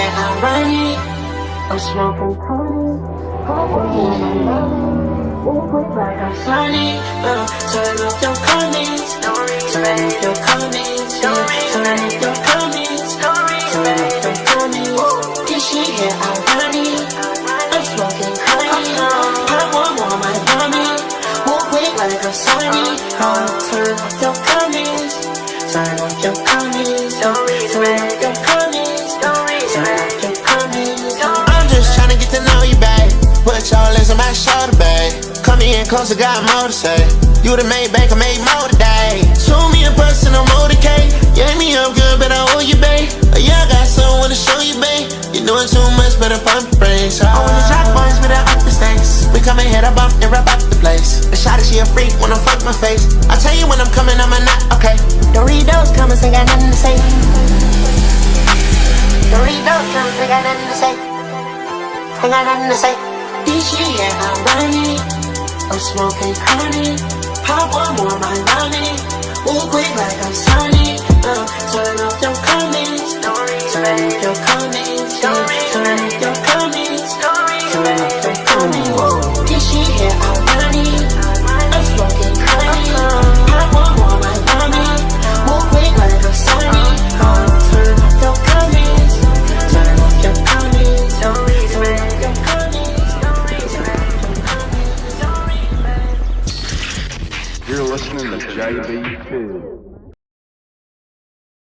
yeah, I'm running. I'm smoking honey. Move quick like I'm Sunny. Turn off your comments. Turn off your comments. Turn off your comments. Turn off your comments. This shit here, I'm running. I'm smoking honey. I want more, my mommy. Move quick like I'm Sunny. Turn off your comments. Turn off your comments. Turn off your comments. Turn off your comments. I'm just tryna get to know you, babe. Put your legs on my shoulder, babe. Come in closer, got more to say. You the made bank, I made more today. Show me a personal motorcade. You hit me up good, but I owe you, babe. Yeah, I got someone to show you, babe. You're doing too much, better pump the brakes. I wanna drop boys, but I up the stakes. We come in, hit a bump, and wrap up the place. The shot is she a freak, wanna fuck my face. I tell you when I'm coming, I'm a not, okay. Don't read those comments, ain't got nothing to say. Don't read those comments, ain't got nothing to say. Ain't got nothing to say. This shit, yeah, I'm running. I'm smoking honey. Pop one more, my money. Move quick like I'm Sunny. Turn off your comments. Turn off your comments. Turn off your comments. Turn off your comments. This shit, yeah, I'm running. I'm smoking honey. Pop one more, my money. Move quick like I'm Sunny. Turn off your comments. Turn off your comments. Turn off your comments. You're listening to JB2.